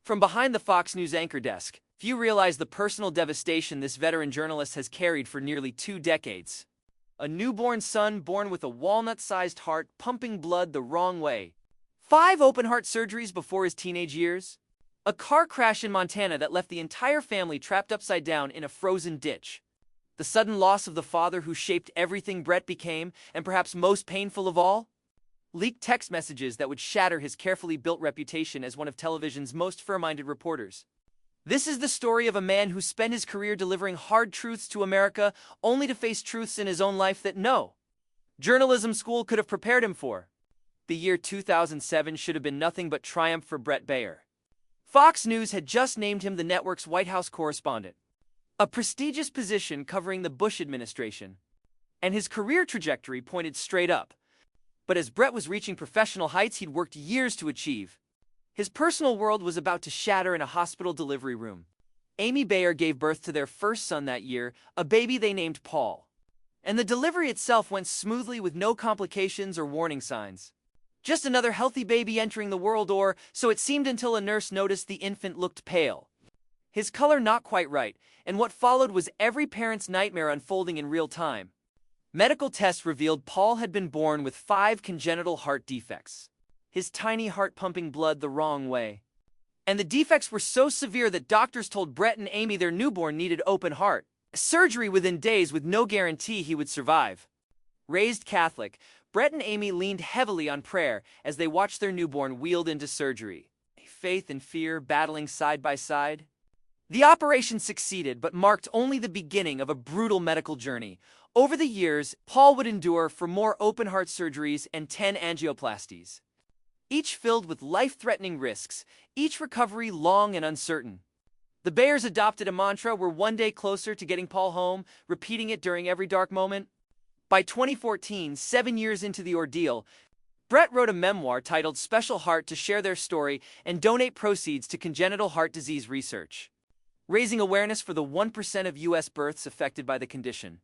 From behind the Fox News anchor desk, few realize the personal devastation this veteran journalist has carried for nearly 2 decades. A newborn son born with a walnut-sized heart pumping blood the wrong way. 5 open-heart surgeries before his teenage years. A car crash in Montana that left the entire family trapped upside down in a frozen ditch. The sudden loss of the father who shaped everything Bret became, and perhaps most painful of all, leaked text messages that would shatter his carefully built reputation as one of television's most fair-minded reporters. This is the story of a man who spent his career delivering hard truths to America, only to face truths in his own life that no journalism school could have prepared him for. The year 2007 should have been nothing but triumph for Bret Baier. Fox News had just named him the network's White House correspondent, a prestigious position covering the Bush administration, and his career trajectory pointed straight up. But as Bret was reaching professional heights he'd worked years to achieve, his personal world was about to shatter in a hospital delivery room. Amy Baier gave birth to their first son that year, a baby they named Paul. And the delivery itself went smoothly with no complications or warning signs. Just another healthy baby entering the world, or so it seemed until a nurse noticed the infant looked pale. His color not quite right, and what followed was every parent's nightmare unfolding in real time. Medical tests revealed Paul had been born with 5 congenital heart defects, his tiny heart pumping blood the wrong way. And the defects were so severe that doctors told Bret and Amy their newborn needed open heart surgery within days with no guarantee he would survive. Raised Catholic, Bret and Amy leaned heavily on prayer as they watched their newborn wheeled into surgery, faith and fear battling side by side. The operation succeeded, but marked only the beginning of a brutal medical journey. Over the years, Paul would endure for more open-heart surgeries and 10 angioplasties, each filled with life-threatening risks, each recovery long and uncertain. The Baiers adopted a mantra: "We're one day closer to getting Paul home," repeating it during every dark moment. By 2014, 7 years into the ordeal, Bret wrote a memoir titled Special Heart to share their story and donate proceeds to congenital heart disease research, raising awareness for the 1% of U.S. births affected by the condition.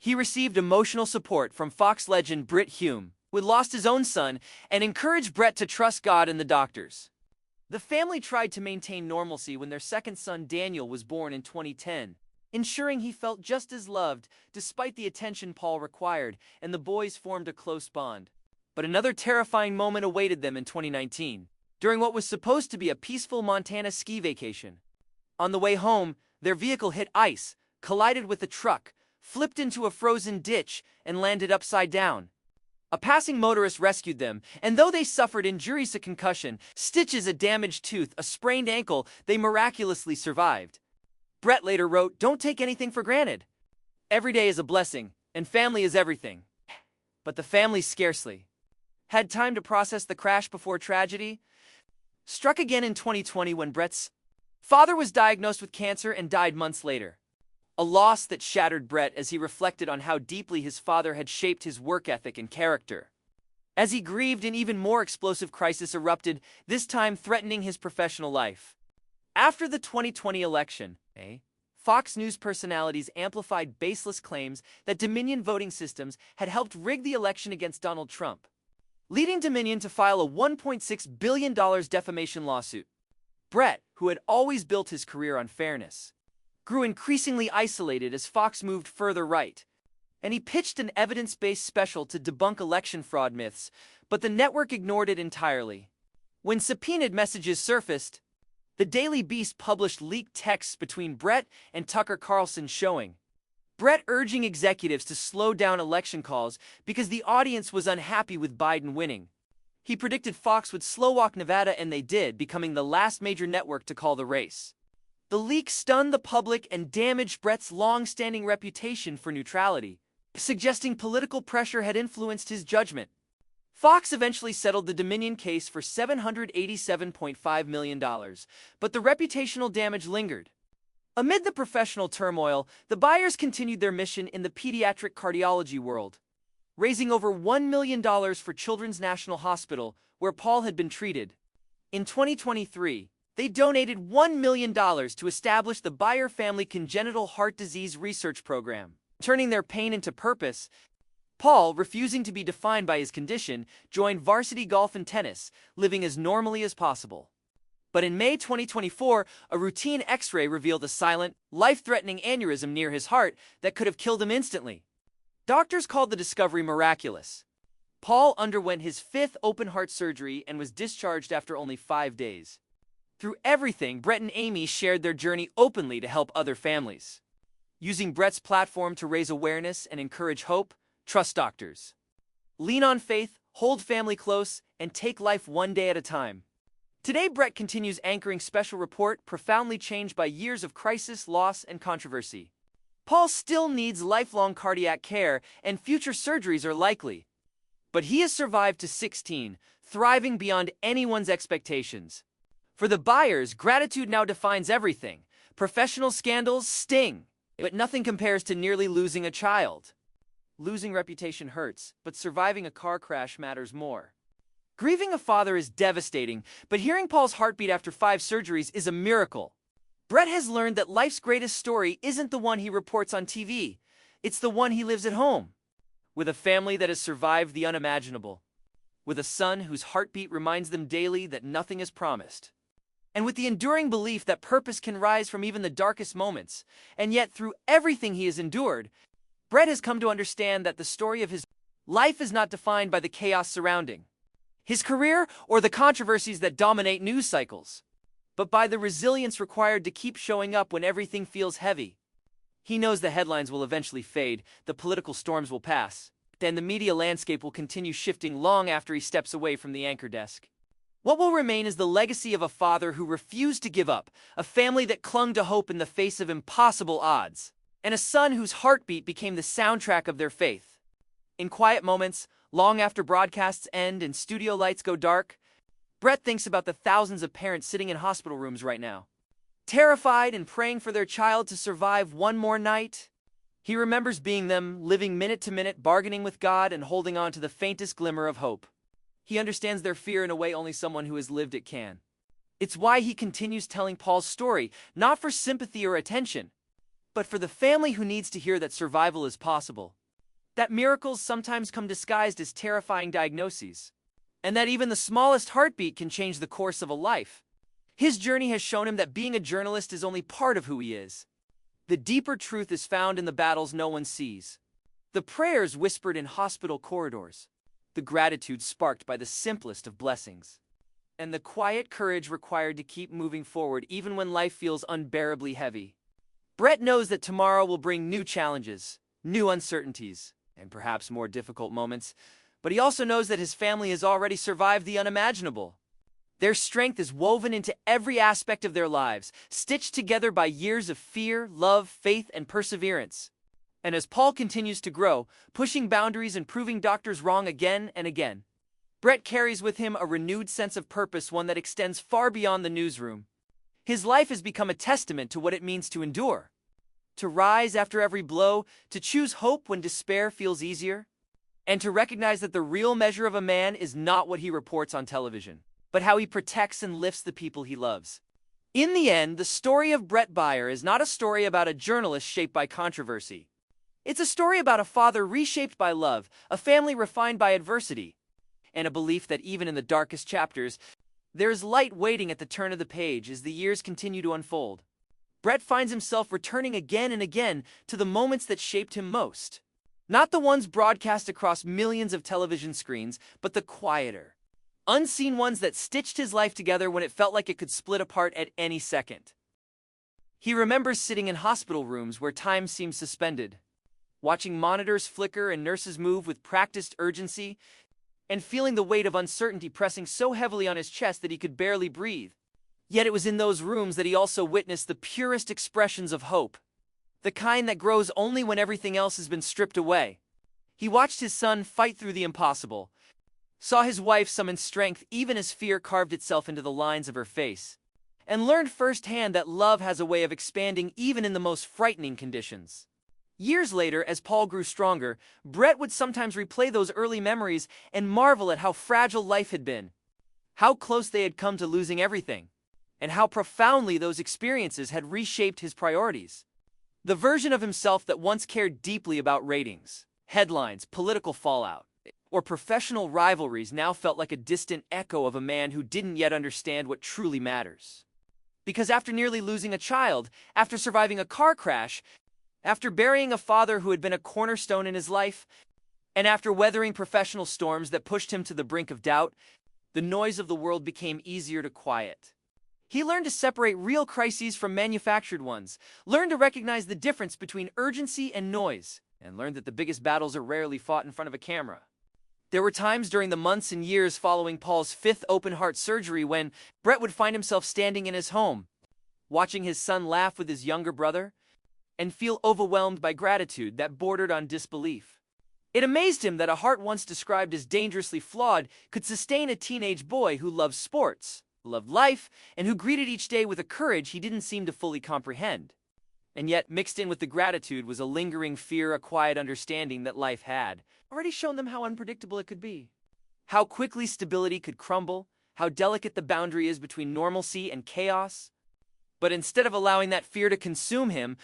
He received emotional support from Fox legend Bret Hume, who had lost his own son, and encouraged Bret to trust God and the doctors. The family tried to maintain normalcy when their second son Daniel was born in 2010, ensuring he felt just as loved despite the attention Paul required, and the boys formed a close bond. But another terrifying moment awaited them in 2019, during what was supposed to be a peaceful Montana ski vacation. On the way home, their vehicle hit ice, collided with a truck, flipped into a frozen ditch, and landed upside down. A passing motorist rescued them, and though they suffered injuries, a concussion, stitches, a damaged tooth, a sprained ankle, they miraculously survived. Bret later wrote, "Don't take anything for granted. Every day is a blessing, and family is everything." But the family scarcely had time to process the crash before tragedy struck again in 2020 when Bret's father was diagnosed with cancer and died months later. A loss that shattered Bret as he reflected on how deeply his father had shaped his work ethic and character. As he grieved, an even more explosive crisis erupted, this time threatening his professional life. After the 2020 election, Fox News personalities amplified baseless claims that Dominion voting systems had helped rig the election against Donald Trump, leading Dominion to file a $1.6 billion defamation lawsuit. Bret, who had always built his career on fairness, grew increasingly isolated as Fox moved further right, and he pitched an evidence-based special to debunk election fraud myths, but the network ignored it entirely. When subpoenaed messages surfaced, the Daily Beast published leaked texts between Bret and Tucker Carlson showing Bret urging executives to slow down election calls because the audience was unhappy with Biden winning. He predicted Fox would slow-walk Nevada, and they did, becoming the last major network to call the race. The leak stunned the public and damaged Bret's long-standing reputation for neutrality, suggesting political pressure had influenced his judgment. Fox eventually settled the Dominion case for $787.5 million, but the reputational damage lingered. Amid the professional turmoil, the Baiers continued their mission in the pediatric cardiology world, raising over $1 million for Children's National Hospital, where Paul had been treated. In 2023, they donated $1 million to establish the Baier Family Congenital Heart Disease Research Program, turning their pain into purpose. Paul, refusing to be defined by his condition, joined varsity golf and tennis, living as normally as possible. But in May 2024, a routine X-ray revealed a silent, life-threatening aneurysm near his heart that could have killed him instantly. Doctors called the discovery miraculous. Paul underwent his fifth open-heart surgery and was discharged after only 5 days. Through everything, Bret and Amy shared their journey openly to help other families. Using Bret's platform to raise awareness and encourage hope, trust doctors. Lean on faith, hold family close, and take life one day at a time. Today, Bret continues anchoring Special Report, profoundly changed by years of crisis, loss, and controversy. Paul still needs lifelong cardiac care, and future surgeries are likely. But he has survived to 16, thriving beyond anyone's expectations. For the Baiers, gratitude now defines everything. Professional scandals sting, but nothing compares to nearly losing a child. Losing reputation hurts, but surviving a car crash matters more. Grieving a father is devastating, but hearing Paul's heartbeat after 5 surgeries is a miracle. Bret has learned that life's greatest story isn't the one he reports on TV. It's the one he lives at home. With a family that has survived the unimaginable. With a son whose heartbeat reminds them daily that nothing is promised. And with the enduring belief that purpose can rise from even the darkest moments. And yet, through everything he has endured, Bret has come to understand that the story of his life is not defined by the chaos surrounding his career or the controversies that dominate news cycles, but by the resilience required to keep showing up when everything feels heavy. He knows the headlines will eventually fade, the political storms will pass, then the media landscape will continue shifting long after he steps away from the anchor desk. What will remain is the legacy of a father who refused to give up, a family that clung to hope in the face of impossible odds, and a son whose heartbeat became the soundtrack of their faith. In quiet moments, long after broadcasts end and studio lights go dark, Bret thinks about the thousands of parents sitting in hospital rooms right now, terrified and praying for their child to survive one more night. He remembers being them, living minute to minute, bargaining with God and holding on to the faintest glimmer of hope. He understands their fear in a way only someone who has lived it can. It's why he continues telling Paul's story, not for sympathy or attention, but for the family who needs to hear that survival is possible. That miracles sometimes come disguised as terrifying diagnoses, and that even the smallest heartbeat can change the course of a life. His journey has shown him that being a journalist is only part of who he is. The deeper truth is found in the battles no one sees, the prayers whispered in hospital corridors, the gratitude sparked by the simplest of blessings, and the quiet courage required to keep moving forward even when life feels unbearably heavy. Bret knows that tomorrow will bring new challenges, new uncertainties, and perhaps more difficult moments, but he also knows that his family has already survived the unimaginable. Their strength is woven into every aspect of their lives, stitched together by years of fear, love, faith, and perseverance. And as Paul continues to grow, pushing boundaries and proving doctors wrong again and again, Bret carries with him a renewed sense of purpose, one that extends far beyond the newsroom. His life has become a testament to what it means to endure, to rise after every blow, to choose hope when despair feels easier, and to recognize that the real measure of a man is not what he reports on television, but how he protects and lifts the people he loves. In the end, the story of Bret Baier is not a story about a journalist shaped by controversy. It's a story about a father reshaped by love, a family refined by adversity, and a belief that even in the darkest chapters, there's light waiting at the turn of the page as the years continue to unfold. Bret finds himself returning again and again to the moments that shaped him most. Not the ones broadcast across millions of television screens, but the quieter, unseen ones that stitched his life together when it felt like it could split apart at any second. He remembers sitting in hospital rooms where time seemed suspended, watching monitors flicker and nurses move with practiced urgency, and feeling the weight of uncertainty pressing so heavily on his chest that he could barely breathe. Yet it was in those rooms that he also witnessed the purest expressions of hope, the kind that grows only when everything else has been stripped away. He watched his son fight through the impossible, saw his wife summon strength even as fear carved itself into the lines of her face, and learned firsthand that love has a way of expanding even in the most frightening conditions. Years later, as Paul grew stronger, Bret would sometimes replay those early memories and marvel at how fragile life had been, how close they had come to losing everything, and how profoundly those experiences had reshaped his priorities. The version of himself that once cared deeply about ratings, headlines, political fallout, or professional rivalries now felt like a distant echo of a man who didn't yet understand what truly matters. Because after nearly losing a child, after surviving a car crash, after burying a father who had been a cornerstone in his life, and after weathering professional storms that pushed him to the brink of doubt, the noise of the world became easier to quiet. He learned to separate real crises from manufactured ones, learned to recognize the difference between urgency and noise, and learned that the biggest battles are rarely fought in front of a camera. There were times during the months and years following Paul's fifth open-heart surgery when Bret would find himself standing in his home, watching his son laugh with his younger brother, and feel overwhelmed by gratitude that bordered on disbelief. It amazed him that a heart once described as dangerously flawed could sustain a teenage boy who loved sports, loved life, and who greeted each day with a courage he didn't seem to fully comprehend. And yet, mixed in with the gratitude was a lingering fear, a quiet understanding that life had already shown them how unpredictable it could be. How quickly stability could crumble, how delicate the boundary is between normalcy and chaos. But instead of allowing that fear to consume him,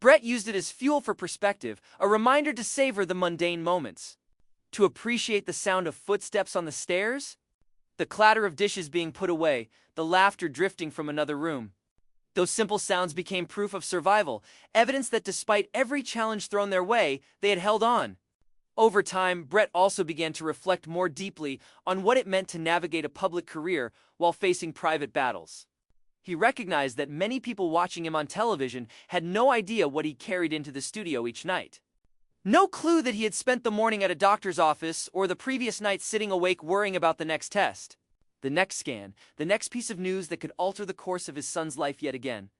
Bret used it as fuel for perspective, a reminder to savor the mundane moments. To appreciate the sound of footsteps on the stairs, the clatter of dishes being put away, the laughter drifting from another room. Those simple sounds became proof of survival, evidence that despite every challenge thrown their way, they had held on. Over time, Bret also began to reflect more deeply on what it meant to navigate a public career while facing private battles. He recognized that many people watching him on television had no idea what he carried into the studio each night. No clue that he had spent the morning at a doctor's office or the previous night sitting awake worrying about the next test, the next scan, the next piece of news that could alter the course of his son's life yet again.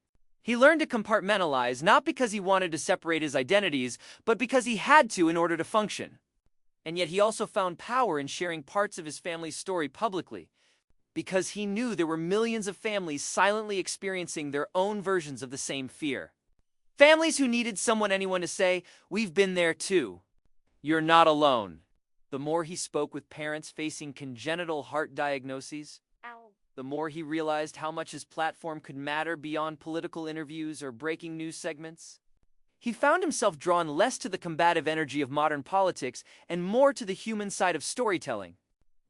He learned to compartmentalize not because he wanted to separate his identities, but because he had to in order to function. And yet he also found power in sharing parts of his family's story publicly, because he knew there were millions of families silently experiencing their own versions of the same fear. Families who needed anyone to say, "We've been there too. You're not alone." The more he spoke with parents facing congenital heart diagnoses, the more he realized how much his platform could matter beyond political interviews or breaking news segments. He found himself drawn less to the combative energy of modern politics and more to the human side of storytelling,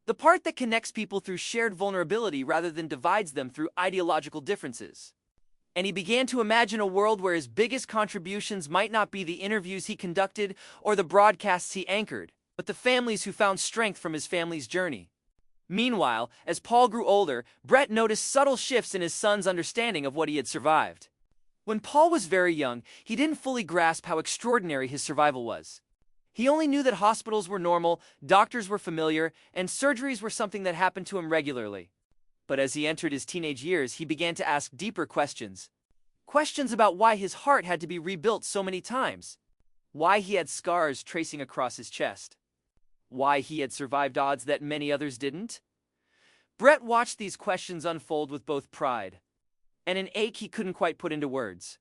the part that connects people through shared vulnerability rather than divides them through ideological differences. And he began to imagine a world where his biggest contributions might not be the interviews he conducted or the broadcasts he anchored, but the families who found strength from his family's journey. Meanwhile, as Paul grew older, Bret noticed subtle shifts in his son's understanding of what he had survived. When Paul was very young, he didn't fully grasp how extraordinary his survival was. He only knew that hospitals were normal, doctors were familiar, and surgeries were something that happened to him regularly. But as he entered his teenage years, he began to ask deeper questions. Questions about why his heart had to be rebuilt so many times. Why he had scars tracing across his chest. Why he had survived odds that many others didn't. Bret watched these questions unfold with both pride and an ache he couldn't quite put into words.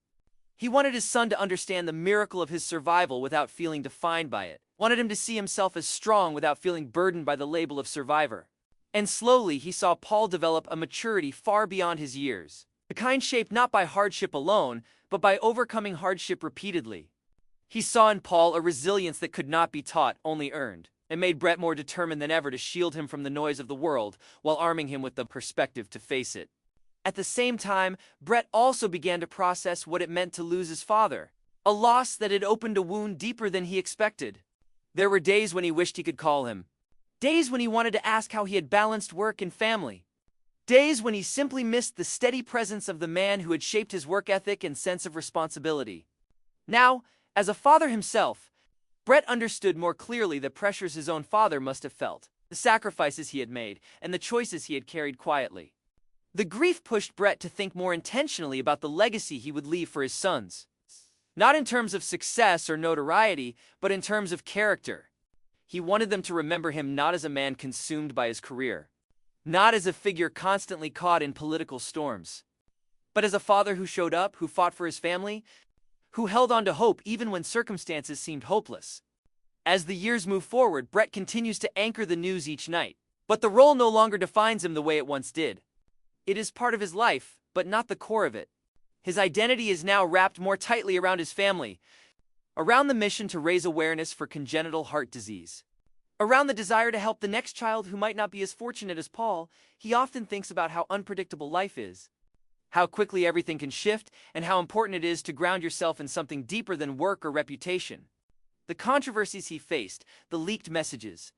He wanted his son to understand the miracle of his survival without feeling defined by it. Wanted him to see himself as strong without feeling burdened by the label of survivor. And slowly he saw Paul develop a maturity far beyond his years. The kind shaped not by hardship alone, but by overcoming hardship repeatedly. He saw in Paul a resilience that could not be taught, only earned. It made Bret more determined than ever to shield him from the noise of the world, while arming him with the perspective to face it. At the same time, Bret also began to process what it meant to lose his father, a loss that had opened a wound deeper than he expected. There were days when he wished he could call him. Days when he wanted to ask how he had balanced work and family. Days when he simply missed the steady presence of the man who had shaped his work ethic and sense of responsibility. Now, as a father himself, Bret understood more clearly the pressures his own father must have felt, the sacrifices he had made, and the choices he had carried quietly. The grief pushed Bret to think more intentionally about the legacy he would leave for his sons. Not in terms of success or notoriety, but in terms of character. He wanted them to remember him not as a man consumed by his career, not as a figure constantly caught in political storms, but as a father who showed up, who fought for his family, who held on to hope even when circumstances seemed hopeless. As the years move forward, Bret continues to anchor the news each night, but the role no longer defines him the way it once did. It is part of his life, but not the core of it. His identity is now wrapped more tightly around his family, around the mission to raise awareness for congenital heart disease. Around the desire to help the next child who might not be as fortunate as Paul, he often thinks about how unpredictable life is, how quickly everything can shift, and how important it is to ground yourself in something deeper than work or reputation. The controversies he faced, the leaked messages,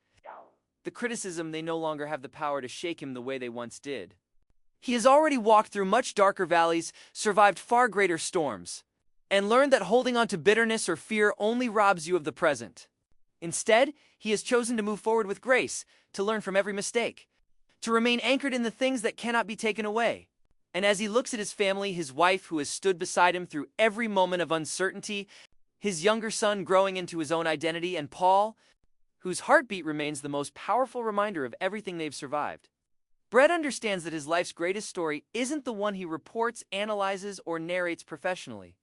the criticism, they no longer have the power to shake him the way they once did. He has already walked through much darker valleys, survived far greater storms, and learned that holding on to bitterness or fear only robs you of the present. Instead, he has chosen to move forward with grace, to learn from every mistake, to remain anchored in the things that cannot be taken away. And as he looks at his family, his wife who has stood beside him through every moment of uncertainty, his younger son growing into his own identity, and Paul, whose heartbeat remains the most powerful reminder of everything they've survived, Bret understands that his life's greatest story isn't the one he reports, analyzes, or narrates professionally.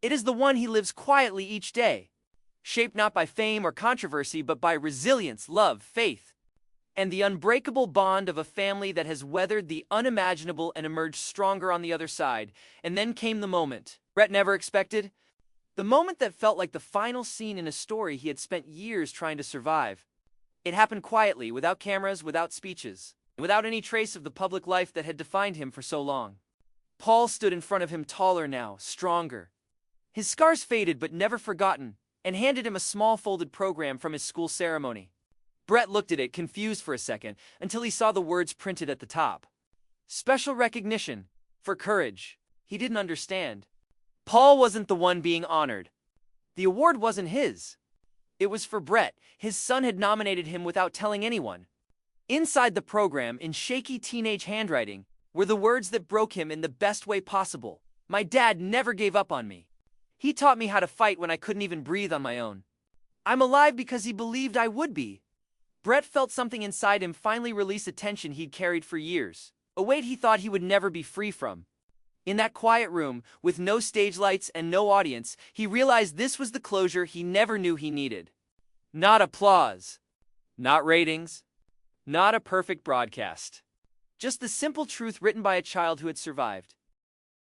It is the one he lives quietly each day, shaped not by fame or controversy, but by resilience, love, faith, and the unbreakable bond of a family that has weathered the unimaginable and emerged stronger on the other side. And then came the moment Bret never expected, the moment that felt like the final scene in a story he had spent years trying to survive. It happened quietly, without cameras, without speeches, without any trace of the public life that had defined him for so long. Paul stood in front of him, taller now, stronger, his scars faded but never forgotten, and handed him a small folded program from his school ceremony. Bret looked at it, confused for a second, until he saw the words printed at the top. Special recognition for courage. He didn't understand. Paul wasn't the one being honored. The award wasn't his. It was for Bret. His son had nominated him without telling anyone. Inside the program, in shaky teenage handwriting, were the words that broke him in the best way possible. My dad never gave up on me. He taught me how to fight when I couldn't even breathe on my own. I'm alive because he believed I would be. Bret felt something inside him finally release a tension he'd carried for years, a weight he thought he would never be free from. In that quiet room, with no stage lights and no audience, he realized this was the closure he never knew he needed. Not applause, not ratings, not a perfect broadcast. Just the simple truth written by a child who had survived.